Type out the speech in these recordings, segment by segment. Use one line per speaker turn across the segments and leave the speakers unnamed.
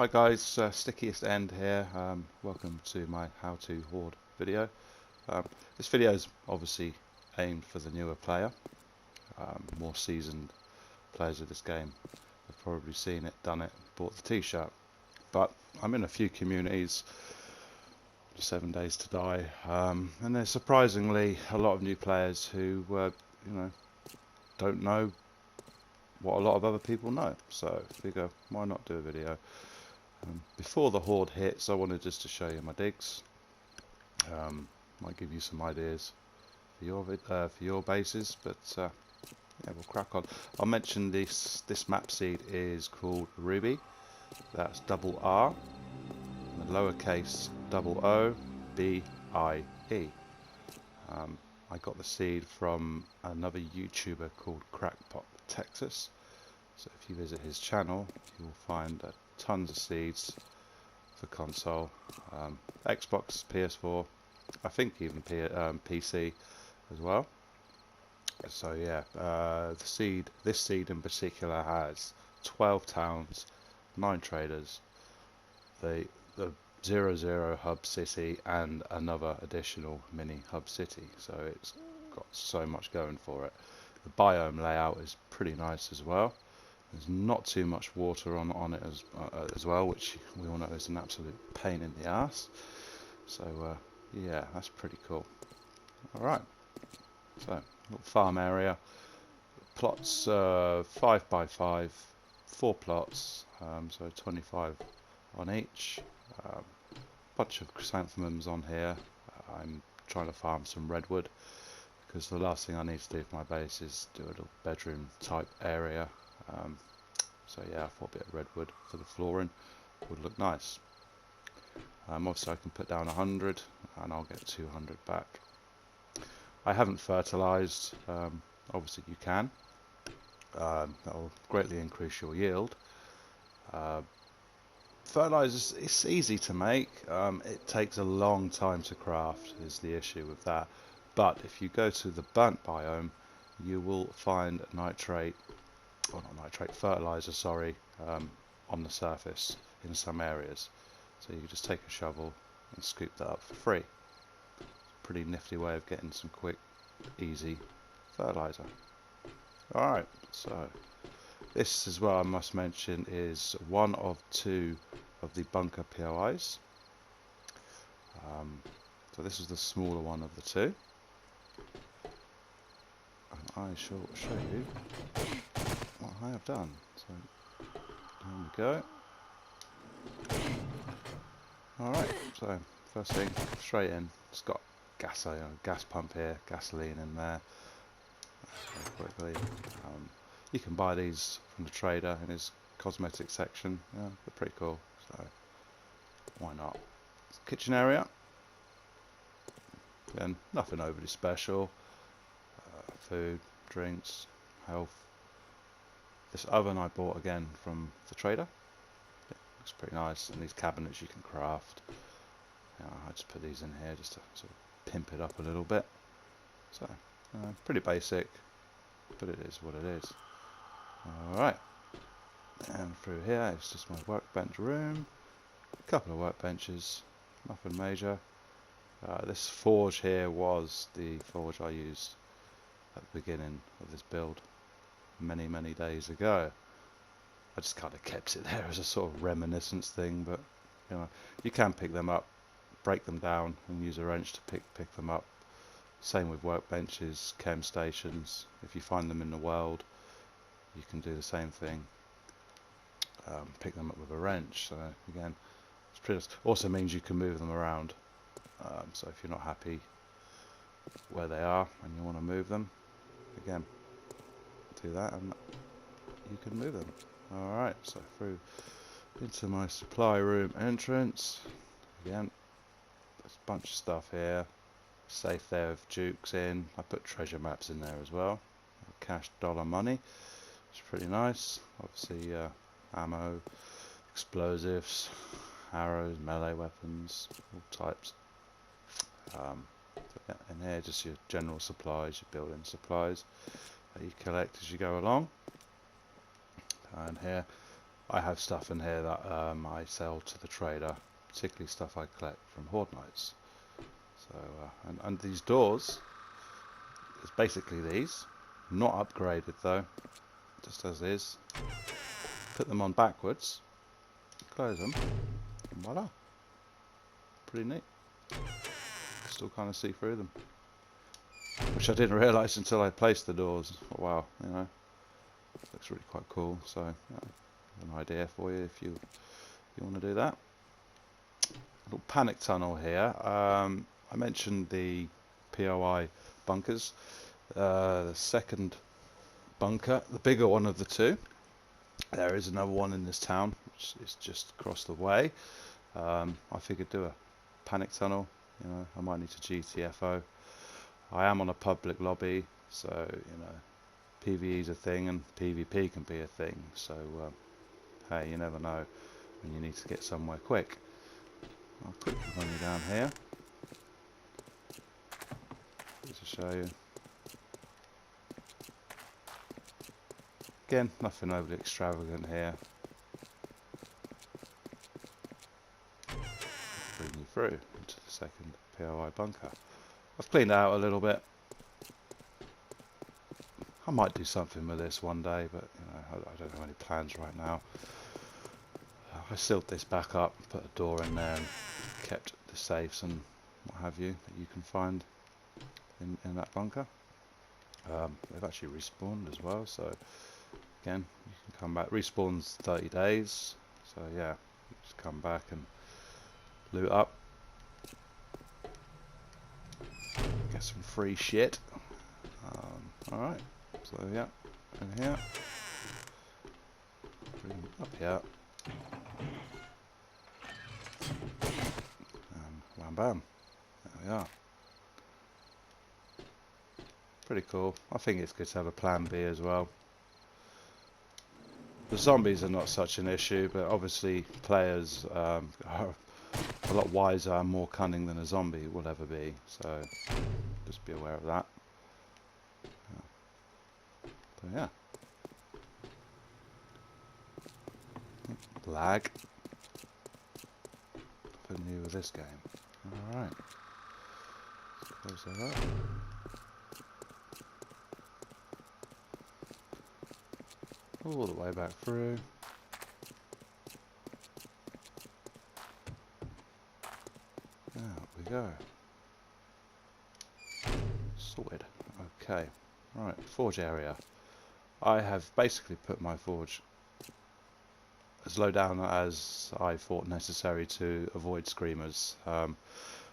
Hi guys, StickiestEnd here. Welcome to my how to horde video. This video is obviously aimed for the newer player. More seasoned players of this game have probably seen it, done it, bought the t-shirt. But I'm in a few communities, 7 days to die, and there's surprisingly a lot of new players who don't know what a lot of other people know. So figure, why not do a video? Before the horde hits, I wanted just to show you my digs. Might give you some ideas for your bases, but yeah, we'll crack on. I'll mention this map seed is called Ruby. That's double R, and lowercase double O, B I E. I got the seed from another YouTuber called Crackpot Texas. So if you visit his channel, you will find tons of seeds for console, Xbox, PS4, I think even PC as well. So yeah, this seed in particular has 12 towns, 9 traders, the 00 hub city, and another additional mini hub city. So it's got so much going for it. The biome layout is pretty nice as well. There's not too much water on it as well, which we all know is an absolute pain in the ass. So yeah, that's pretty cool. Alright, so little farm area, plots 5 by 5, 4 plots, so 25 on each. Bunch of chrysanthemums on here. I'm trying to farm some redwood because the last thing I need to do for my base is do a little bedroom type area. So yeah, I thought a bit of redwood for the flooring would look nice. Obviously I can put down 100 and I'll get 200 back. I haven't fertilized. Obviously you can. That will greatly increase your yield. Fertilizers, it's easy to make. It takes a long time to craft is the issue with that. But if you go to the burnt biome, you will find nitrate, or not nitrate, fertilizer, sorry, on the surface in some areas. So you can just take a shovel and scoop that up for free. Pretty nifty way of getting some quick, easy fertilizer. Alright, so this as well, I must mention, is one of 2 of the bunker POIs. So this is the smaller one of the 2. And I shall show you what I have done. So here we go. Alright, so first thing, straight in. It's got gas pump here, gasoline in there. Very quickly. You can buy these from the trader in his cosmetic section. Yeah, they're pretty cool. So why not? Kitchen area. Again, nothing overly special. Food, drinks, health. This oven I bought again from the trader. Yeah, looks pretty nice. And these cabinets you can craft. I just put these in here just to sort of pimp it up a little bit. So pretty basic, but it is what it is. Alright, and through here it's just my workbench room. A couple of workbenches, nothing major. This forge here was the forge I used at the beginning of this build many days ago. I just kind of kept it there as a sort of reminiscence thing, but you can pick them up, break them down and use a wrench to pick them up. Same with workbenches, chem stations. If you find them in the world, you can do the same thing. Pick them up with a wrench. So again, it's pretty. Also means you can move them around. So if you're not happy where they are and you want to move them, again, do that and you can move them. All right. So through into my supply room entrance. Again, there's a bunch of stuff here. Safe there with jukes in. I put treasure maps in there as well. Cash dollar money. It's pretty nice. Obviously ammo, explosives, arrows, melee weapons, all types. And here just your general supplies, your building supplies that you collect as you go along. And here I have stuff in here that I sell to the trader, particularly stuff I collect from Horde Nights. So and these doors is basically these, not upgraded though, just as is. Put them on backwards, close them, and voila, pretty neat. Still kind of see through them, which I didn't realise until I placed the doors. Wow, you know, looks really quite cool. So an idea for you if you want to do that. Little panic tunnel here. I mentioned the POI bunkers. The second bunker, the bigger one of the two. There is another one in this town, which is just across the way. I figured do a panic tunnel. You know, I might need to GTFO. I am on a public lobby, so you know, PvE is a thing and PvP can be a thing. So hey, you never know when you need to get somewhere quick. I'll quickly run you down here just to show you. Again, nothing overly extravagant here. Bring you through into the second POI bunker. I've cleaned it out a little bit. I might do something with this one day, but you know, I don't have any plans right now. I sealed this back up, put a door in there, and kept the safes and what have you that you can find in that bunker. They've actually respawned as well, so again, you can come back. Respawns 30 days, so yeah, you just come back and loot up, get some free shit. Alright, so yeah, in here, bring them up here, and wham bam, there we are. Pretty cool. I think it's good to have a plan B as well. The zombies are not such an issue, but obviously players are a lot wiser and more cunning than a zombie will ever be, so just be aware of that. So yeah. Lag. Nothing new with this game. Alright. Close that up. All the way back through. There we go. Sorted. Okay. Right, forge area. I have basically put my forge as low down as I thought necessary to avoid screamers.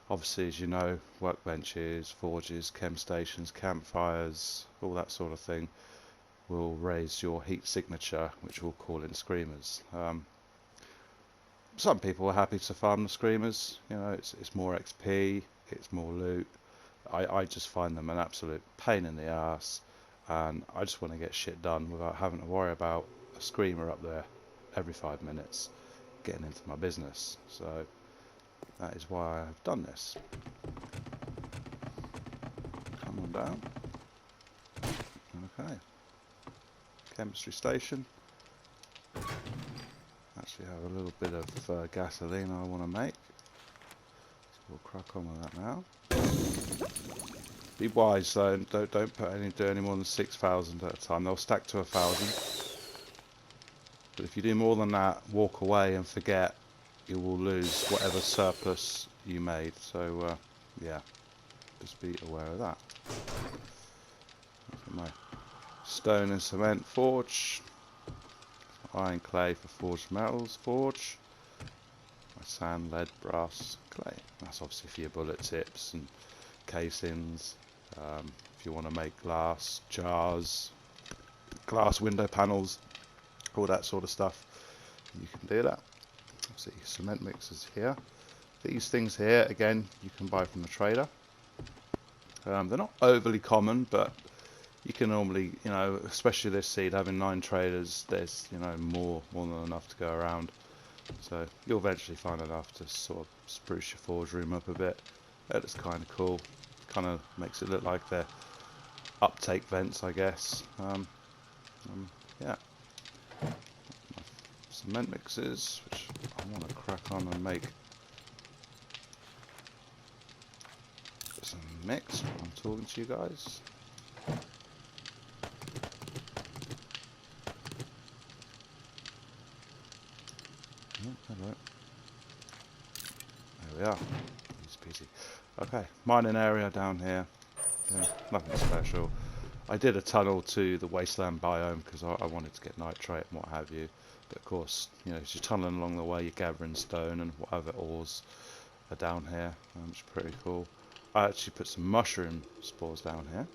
Obviously, as you know, workbenches, forges, chem stations, campfires, all that sort of thing will raise your heat signature, which will call in screamers. Some people are happy to farm the screamers. You know, it's more XP, it's more loot. I just find them an absolute pain in the ass, and I just want to get shit done without having to worry about a screamer up there every 5 minutes getting into my business. So that is why I have done this. Come on down. Okay. Chemistry station. Actually have a little bit of gasoline I want to make. So we'll crack on with that now. Be wise though, don't do any more than 6,000 at a time. They'll stack to 1,000. But if you do more than that, walk away and forget, you will lose whatever surplus you made. So yeah, just be aware of that. My stone and cement forge, iron clay for forged metals forge, my sand, lead, brass, clay. That's obviously for your bullet tips and casings. If you want to make glass jars, glass window panels, all that sort of stuff, you can do that. See, cement mixers here. These things here, again, you can buy from the trader. They're not overly common, but you can normally, you know, especially this seed having 9 traders, there's, you know, more than enough to go around. So you'll eventually find enough to sort of spruce your forge room up a bit. That is kind of cool. Kind of makes it look like they're uptake vents, I guess. Yeah. cement mixes, which I want to crack on and make some mix while I'm talking to you guys. Oh, hello. There we are. Easy peasy. Okay, mining area down here. Yeah, nothing special. I did a tunnel to the wasteland biome because I wanted to get nitrate and what have you. But of course, you know, as you're tunneling along the way, you're gathering stone and whatever ores are down here, which is pretty cool. I actually put some mushroom spores down here.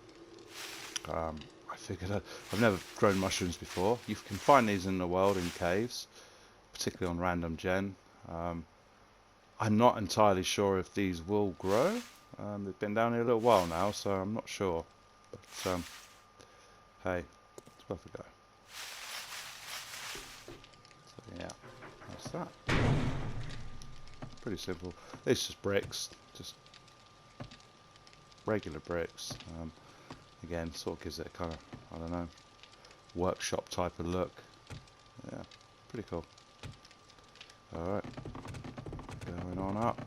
I figured I've never grown mushrooms before. You can find these in the world in caves, particularly on random gen. I'm not entirely sure if these will grow. They've been down here a little while now, so I'm not sure. But hey, it's worth a go. So yeah, that's that. Pretty simple. It's just bricks, just regular bricks. Again, sort of gives it a kind of, I don't know, workshop type of look. Yeah, pretty cool. Alright, going on up.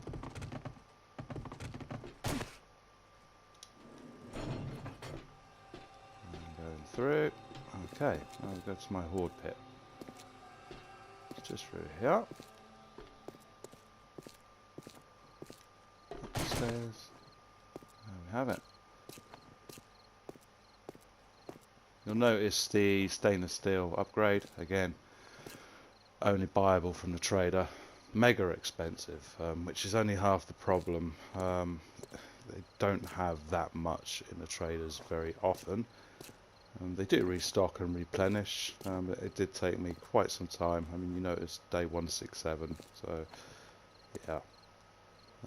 And going through. Okay, now we go to my horde pit. It's just through here. Up the stairs. There we have it. You'll notice the stainless steel upgrade, again, only buyable from the trader. Mega expensive, which is only half the problem. They don't have that much in the traders very often. They do restock and replenish, but it did take me quite some time. I mean, you notice day 167, so yeah.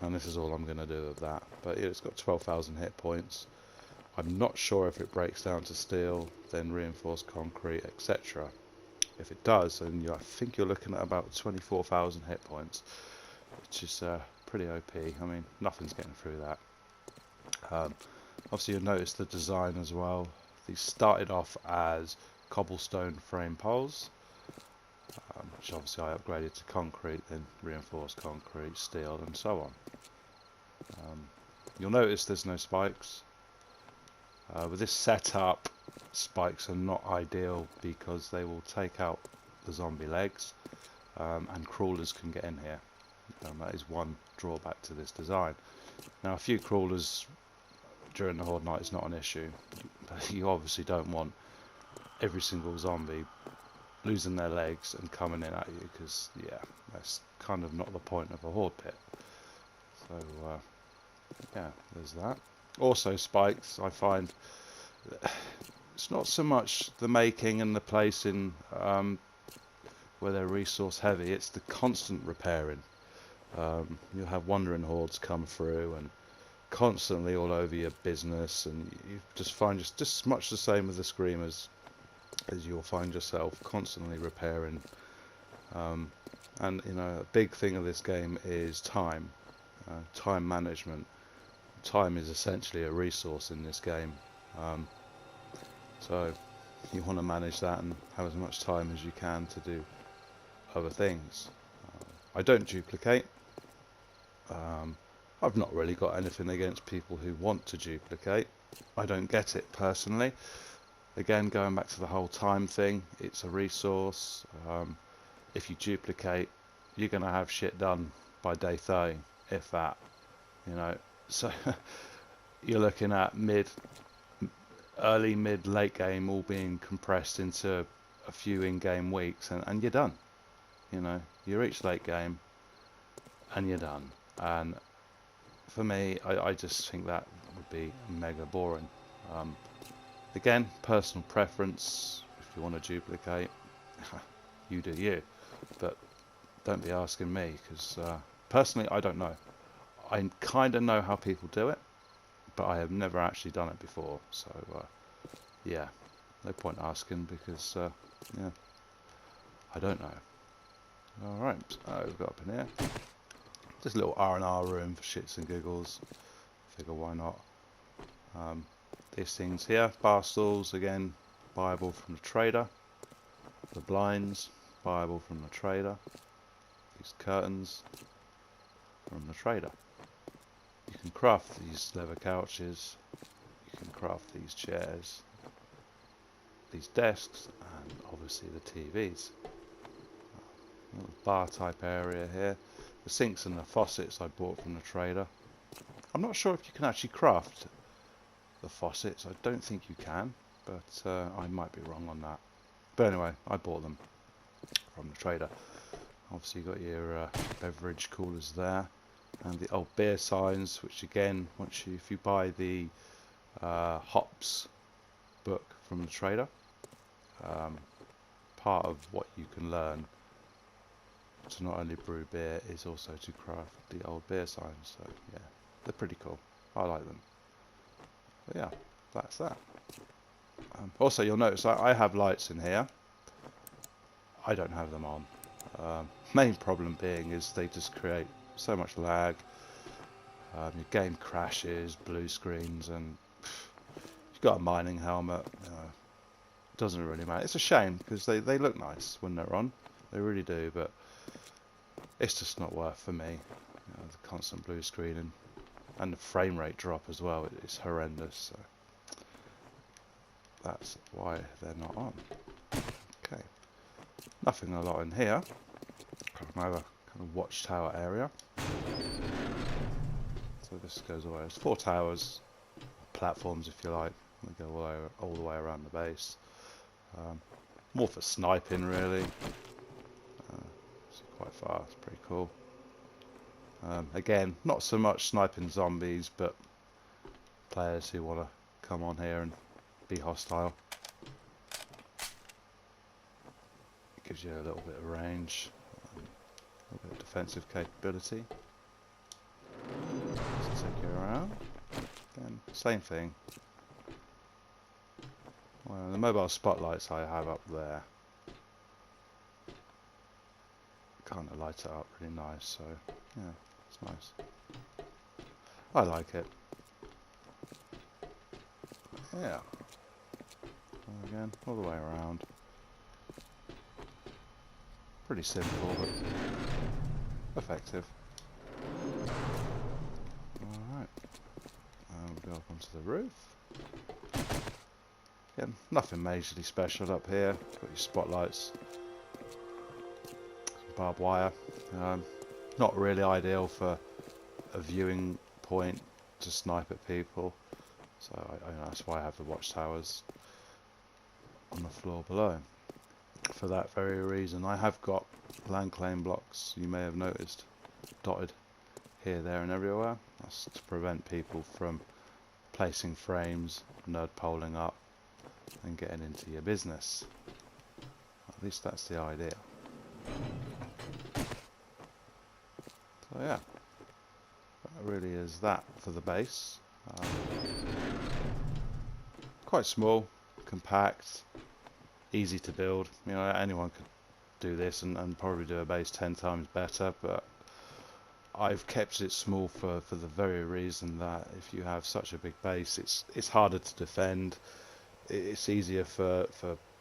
And this is all I'm going to do with that. But yeah, it's got 12,000 hit points. I'm not sure if it breaks down to steel, then reinforced concrete, etc. If it does, then I think you're looking at about 24,000 hit points, which is pretty OP. I mean, nothing's getting through that. Obviously, you'll notice the design as well. These started off as cobblestone frame poles, which obviously I upgraded to concrete, then reinforced concrete, steel, and so on. You'll notice there's no spikes. With this setup, spikes are not ideal because they will take out the zombie legs, and crawlers can get in here. That is one drawback to this design. Now, a few crawlers during the horde night is not an issue, but you obviously don't want every single zombie losing their legs and coming in at you, because yeah, that's kind of not the point of a horde pit. So yeah, there's that. Also, spikes, I find it's not so much the making and the placing where they're resource heavy, it's the constant repairing. You'll have wandering hordes come through and constantly all over your business, and you just find just much the same with the screamers, as you'll find yourself constantly repairing. And you know, a big thing of this game is time management. Time is essentially a resource in this game, so you want to manage that and have as much time as you can to do other things. I don't duplicate. I've not really got anything against people who want to duplicate. I don't get it personally. Again, going back to the whole time thing, it's a resource. If you duplicate, you're going to have shit done by day 30, if that, you know. So you're looking at early, mid, late game all being compressed into a few in-game weeks, and you're done. You know, you reach late game and you're done. And for me, I just think that would be mega boring. Again, personal preference. If you want to duplicate, you do you, but don't be asking me, because personally I don't know. I kind of know how people do it, but I have never actually done it before, so yeah, no point asking, because yeah, I don't know. Alright, so we've got up in here just a little R&R room for shits and giggles. Figure why not. These things here, bar stools, again buyable from the trader. The blinds, buyable from the trader. These curtains from the trader. You can craft these leather couches, you can craft these chairs, these desks, and obviously the TVs. Little bar type area here. The sinks and the faucets I bought from the trader. I'm not sure if you can actually craft the faucets. I don't think you can, but I might be wrong on that. But anyway, I bought them from the trader. Obviously you got your beverage coolers there, and the old beer signs, which again, if you buy the hops book from the trader, part of what you can learn to not only brew beer is also to craft the old beer signs. So yeah, they're pretty cool. I like them. But yeah, that's that. Also, you'll notice I have lights in here. I don't have them on. Main problem being is they just create so much lag. Your game crashes, blue screens, and you've got a mining helmet. It doesn't really matter. It's a shame because they look nice when they're on. They really do, but it's just not worth for me. The constant blue screen and the frame rate drop as well. It's horrendous. So that's why they're not on. Okay, nothing a lot in here. Another kind of watchtower area. So this goes away. There's 4 towers, platforms if you like. They go all the way around the base. More for sniping really. It's quite far. It's pretty cool. Again, not so much sniping zombies, but players who want to come on here and be hostile. It gives you a little bit of range, a little bit of defensive capability. Let's take you around. Again, same thing. Well, the mobile spotlights I have up there kind of light it up really nice, so yeah, it's nice. I like it. Yeah. Again, all the way around. Pretty simple, but effective. Alright. We'll go up onto the roof. Again, nothing majorly special up here. Got your spotlights. Some barbed wire. Not really ideal for a viewing point to snipe at people. So that's why I have the watchtowers on the floor below. For that very reason, I have got land claim blocks, you may have noticed, dotted here, there and everywhere. That's to prevent people from placing frames, nerd poling up and getting into your business. At least that's the idea. So yeah, that really is that for the base. Quite small, compact, easy to build. You know, anyone could do this and probably do a base 10 times better, but I've kept it small for the very reason that if you have such a big base, it's harder to defend. It's easier for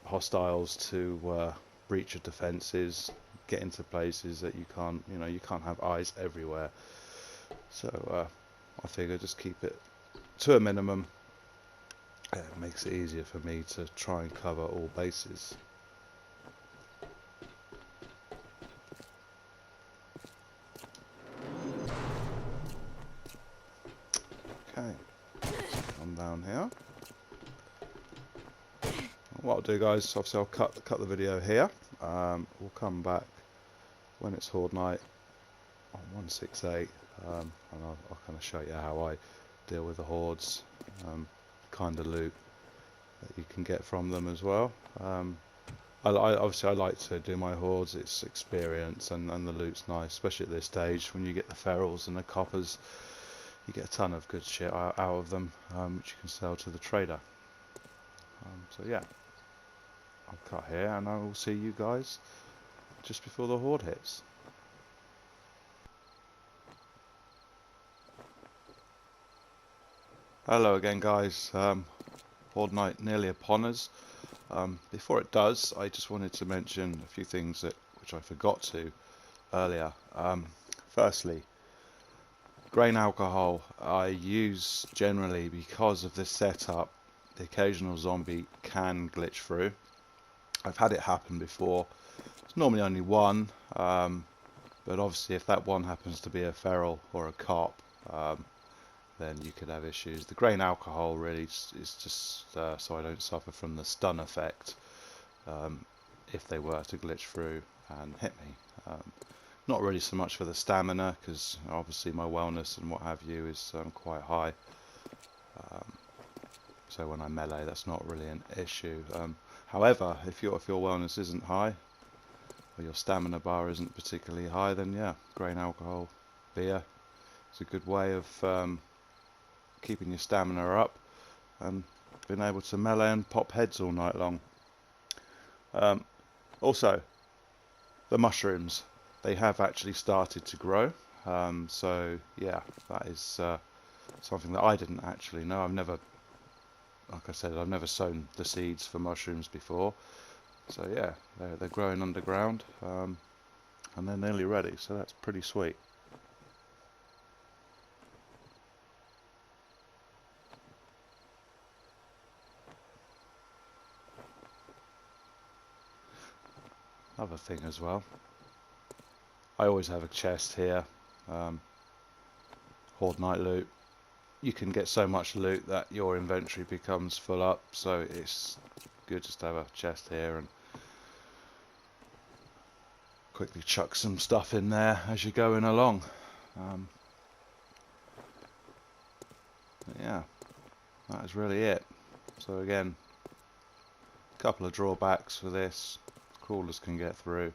hostiles to breach your defenses, get into places that you can't have eyes everywhere. So I figure just keep it to a minimum. It makes it easier for me to try and cover all bases. Okay, let's come down here. What I'll do, guys, obviously I'll cut the video here. We'll come back when it's Horde night on 168, and I'll kind of show you how I deal with the hordes. Kind of loot that you can get from them as well. Obviously I like to do my hordes. It's experience, and the loot's nice, especially at this stage when you get the ferals and the coppers. You get a ton of good shit out of them, which you can sell to the trader. So yeah, I'll cut here and I will see you guys just before the horde hits. Hello again, guys. Horde night nearly upon us. Before it does, I just wanted to mention a few things which I forgot to earlier. Firstly, grain alcohol I use generally because of this setup. The occasional zombie can glitch through. I've had it happen before. It's normally only one, but obviously if that one happens to be a feral or a cop, then you could have issues. The grain alcohol really is just so I don't suffer from the stun effect if they were to glitch through and hit me. Not really so much for the stamina, because obviously my wellness and what have you is quite high. So when I melee, that's not really an issue. However, if your wellness isn't high, or your stamina bar isn't particularly high, then yeah, grain alcohol, beer, is a good way of keeping your stamina up and being able to melee and pop heads all night long. Also, the mushrooms, they have actually started to grow. So yeah, that is something that I didn't actually know. Like I said, I've never sown the seeds for mushrooms before. So yeah, they're growing underground, and they're nearly ready, so that's pretty sweet. Another thing as well, I always have a chest here, horde night loot. You can get so much loot that your inventory becomes full up, so it's good just to have a chest here and quickly chuck some stuff in there as you're going along. Yeah, that is really it. So again, a couple of drawbacks for this: crawlers can get through,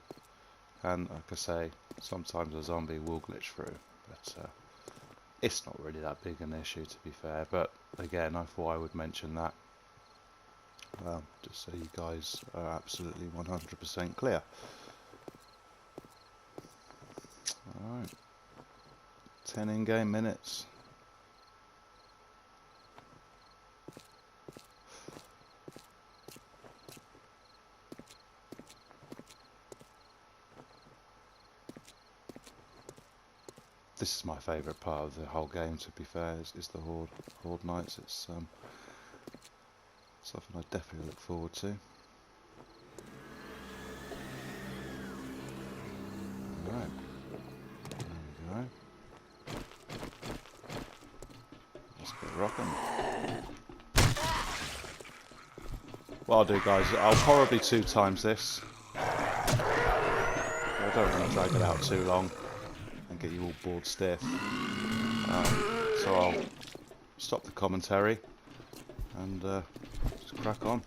and like I say, sometimes a zombie will glitch through, but it's not really that big an issue, to be fair. But again, I thought I would mention that, just so you guys are absolutely 100% clear. Alright, 10 in-game minutes. This is my favourite part of the whole game, to be fair, is the horde nights. It's something I definitely look forward to. Alright, there we go. Let's get rocking. What I'll do, guys, I'll probably 2 times this. I don't want to drag it out too long and get you all bored stiff. So I'll stop the commentary and just crack on.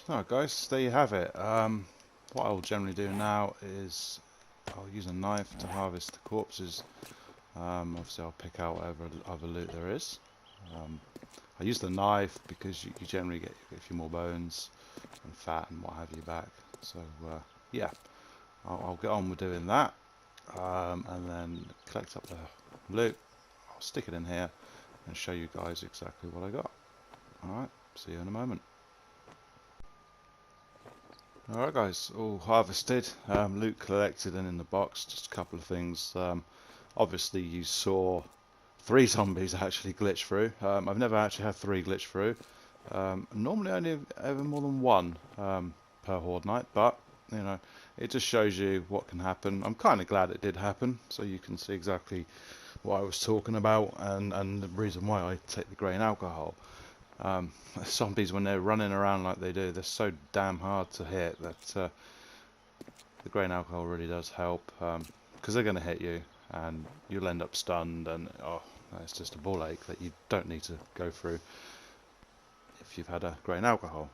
Alright guys, there you have it. What I'll generally do now is I'll use a knife to harvest the corpses. Obviously I'll pick out whatever other loot there is. I use the knife because you generally get a few more bones and fat and what have you back. So yeah, I'll get on with doing that, and then collect up the loot. I'll stick it in here and show you guys exactly what I got. Alright, see you in a moment. Alright guys, all harvested, loot collected and in the box. Just a couple of things. Obviously you saw 3 zombies actually glitch through. I've never actually had 3 glitch through. Normally only ever more than 1 per horde night, but you know, it just shows you what can happen. I'm kind of glad it did happen, so you can see exactly what I was talking about and the reason why I take the grain alcohol. Zombies, when they're running around like they do, they're so damn hard to hit that the grain alcohol really does help, because they're going to hit you and you'll end up stunned, and oh, it's just a ball ache that you don't need to go through if you've had a grain alcohol.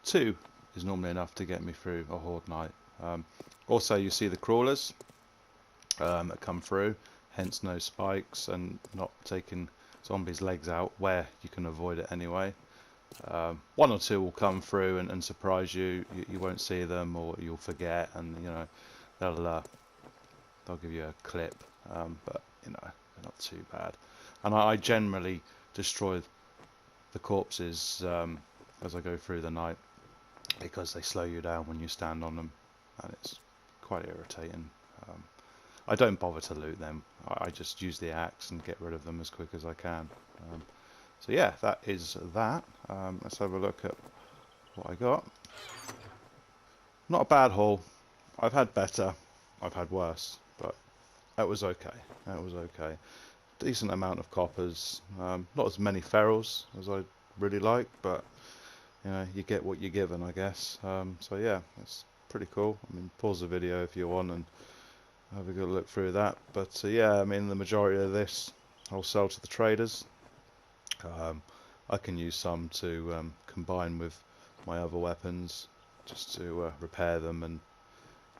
2 is normally enough to get me through a horde night Also, you see the crawlers that come through, hence no spikes and not taking zombies' legs out where you can avoid it anyway. One or two will come through and surprise you. You won't see them, or you'll forget, and you know they'll give you a clip, but you know they're not too bad. And I generally destroy the corpses as I go through the night, because they slow you down when you stand on them, and it's quite irritating. I don't bother to loot them. I just use the axe and get rid of them as quick as I can. So yeah, that is that. Let's have a look at what I got. Not a bad haul. I've had better, I've had worse, but that was okay. That was okay. Decent amount of coppers. Not as many ferals as I'd really like, but you know, you get what you're given, I guess. So yeah, it's pretty cool. I mean, pause the video if you want and have a good look through that. But yeah, I mean, the majority of this I'll sell to the traders. I can use some to combine with my other weapons, just to repair them and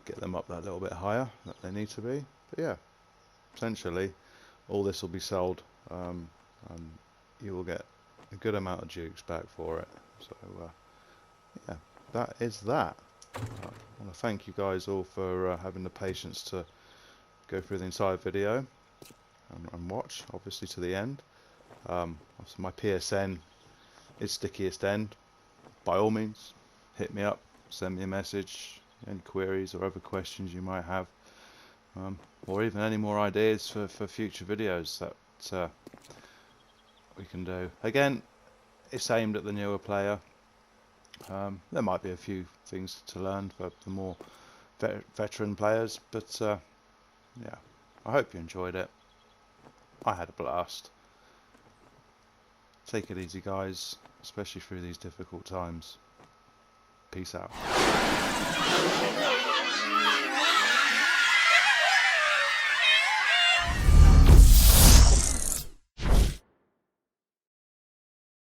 get them up that little bit higher that they need to be. But yeah, essentially all this will be sold, and you will get a good amount of dukes back for it. So yeah, that is that. I want to thank you guys all for having the patience to go through the entire video and watch, obviously, to the end. My PSN is StickiestEnd. By all means, hit me up, send me a message, any queries or other questions you might have, or even any more ideas for future videos that we can do. Again, it's aimed at the newer player. There might be a few things to learn for the more veteran players, but yeah, I hope you enjoyed it. I had a blast. Take it easy, guys, especially through these difficult times. Peace out.